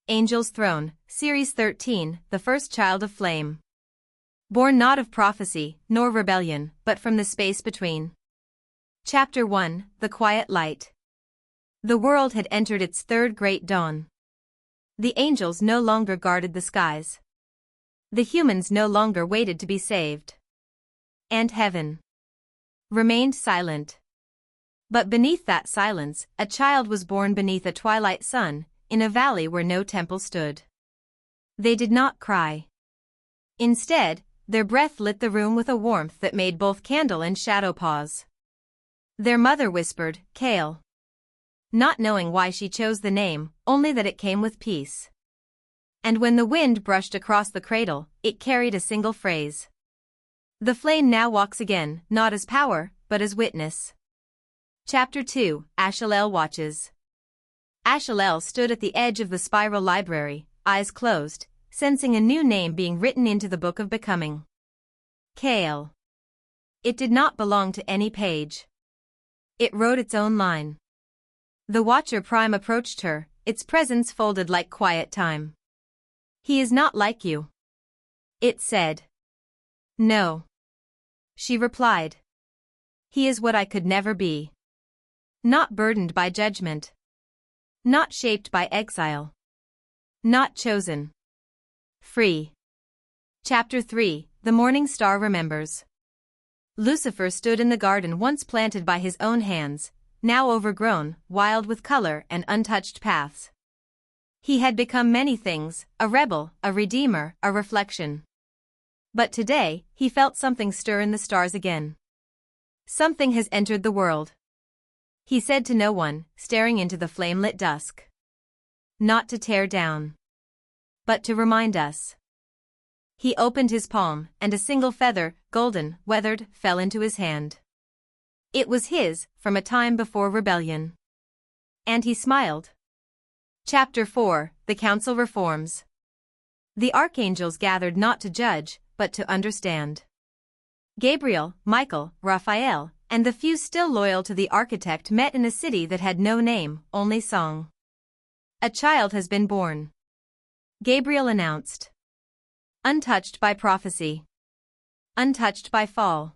Angel's Throne, Series 13, the first child of flame. Born not of prophecy, nor rebellion, but from the space between. Chapter 1, The Quiet Light. The world had entered its third great dawn. The angels no longer guarded the skies. The humans no longer waited to be saved. And heaven remained silent. But beneath that silence, a child was born beneath a twilight sun, in a valley where no temple stood. They did not cry. Instead, their breath lit the room with a warmth that made both candle and shadow pause. Their mother whispered, "Kael." Not knowing why she chose the name, only that it came with peace. And when the wind brushed across the cradle, it carried a single phrase. The flame now walks again, not as power, but as witness. Chapter 2, Ashal'el watches. Ashal'el stood at the edge of the spiral library, eyes closed, sensing a new name being written into the book of becoming. Kael. It did not belong to any page. It wrote its own line. The Watcher Prime approached her, its presence folded like quiet time. "He is not like you," it said. "No," she replied. "He is what I could never be. Not burdened by judgment. Not shaped by exile. Not chosen. Free." Chapter 3, The Morning Star Remembers. Lucifer stood in the garden once planted by his own hands, now overgrown, wild with color and untouched paths. He had become many things, a rebel, a redeemer, a reflection. But today, he felt something stir in the stars again. "Something has entered the world," he said to no one, staring into the flame-lit dusk. "Not to tear down, but to remind us." He opened his palm, and a single feather, golden, weathered, fell into his hand. It was his, from a time before rebellion. And he smiled. Chapter 4, The Council Reforms. The Archangels gathered not to judge, but to understand. Gabriel, Michael, Raphael, and the few still loyal to the architect met in a city that had no name, only song. "A child has been born," Gabriel announced. "Untouched by prophecy. Untouched by fall."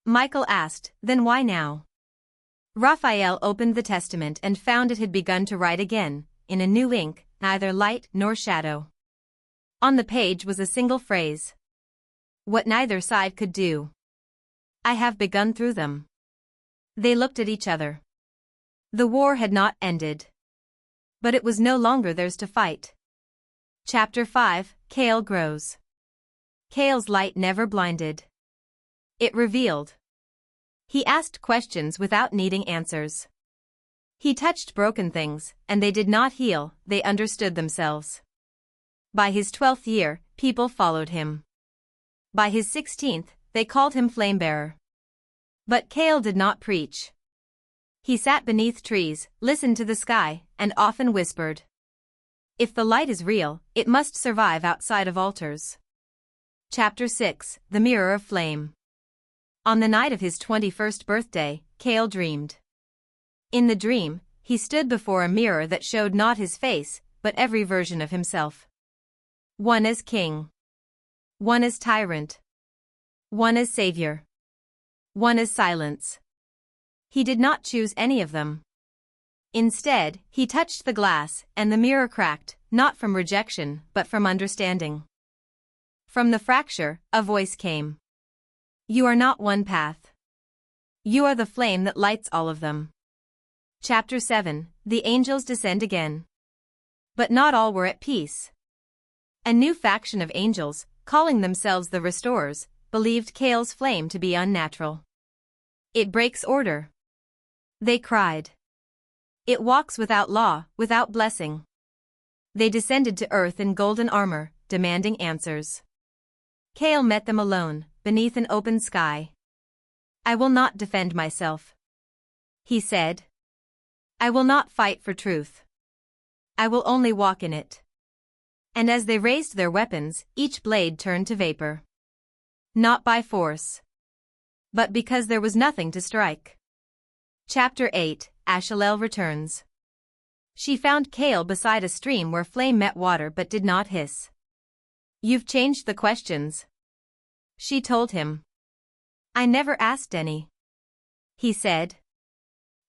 Michael asked, "Then why now?" Raphael opened the testament and found it had begun to write again, in a new ink, neither light nor shadow. On the page was a single phrase. What neither side could do. "I have begun through them." They looked at each other. The war had not ended. But it was no longer theirs to fight. Chapter 5, Kael Grows. Kael's light never blinded. It revealed. He asked questions without needing answers. He touched broken things, and they did not heal, they understood themselves. By his 12th year, people followed him. By his 16th, they called him Flamebearer. But Kael did not preach. He sat beneath trees, listened to the sky, and often whispered. If the light is real, it must survive outside of altars. Chapter 6, The Mirror of Flame. On the night of his 21st birthday, Kael dreamed. In the dream, he stood before a mirror that showed not his face, but every version of himself. One as king. One as tyrant. One as savior. One as silence. He did not choose any of them. Instead, he touched the glass, and the mirror cracked, not from rejection, but from understanding. From the fracture, a voice came. "You are not one path. You are the flame that lights all of them." Chapter 7, The Angels Descend Again. But not all were at peace. A new faction of angels, calling themselves the Restorers, believed Kael's flame to be unnatural. "It breaks order," they cried. "It walks without law, without blessing." They descended to earth in golden armor, demanding answers. Kael met them alone, beneath an open sky. "I will not defend myself," he said. "I will not fight for truth. I will only walk in it." And as they raised their weapons, each blade turned to vapor. Not by force, but because there was nothing to strike. Chapter 8, Ashal'el Returns. She found Kael beside a stream where flame met water but did not hiss. "You've changed the questions," she told him. "I never asked any," he said.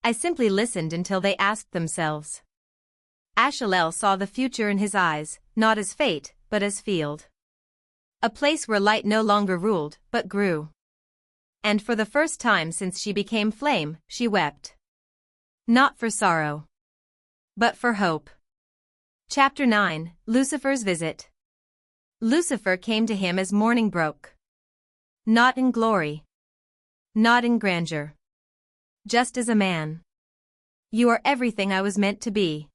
"I simply listened until they asked themselves." Ashal'el saw the future in his eyes, not as fate, but as field. A place where light no longer ruled, but grew. And for the first time since she became flame, she wept. Not for sorrow, but for hope. Chapter 9, Lucifer's Visit. Lucifer came to him as morning broke. Not in glory. Not in grandeur. Just as a man. "You are everything I was meant to be,"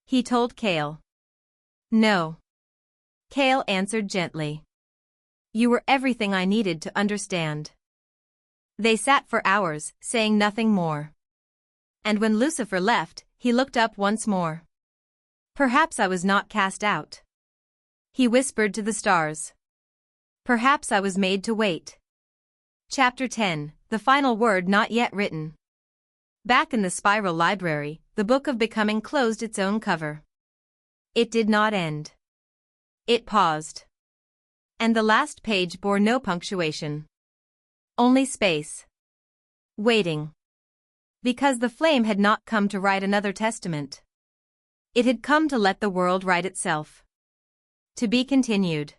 he told Kael. "No," Kael answered gently. "You were everything I needed to understand." They sat for hours, saying nothing more. And when Lucifer left, he looked up once more. "Perhaps I was not cast out," he whispered to the stars. "Perhaps I was made to wait." Chapter 10, The Final Word Not Yet Written. Back in the spiral library, the book of becoming closed its own cover. It did not end. It paused. And the last page bore no punctuation. Only space. Waiting. Because the flame had not come to write another testament. It had come to let the world write itself. To be continued.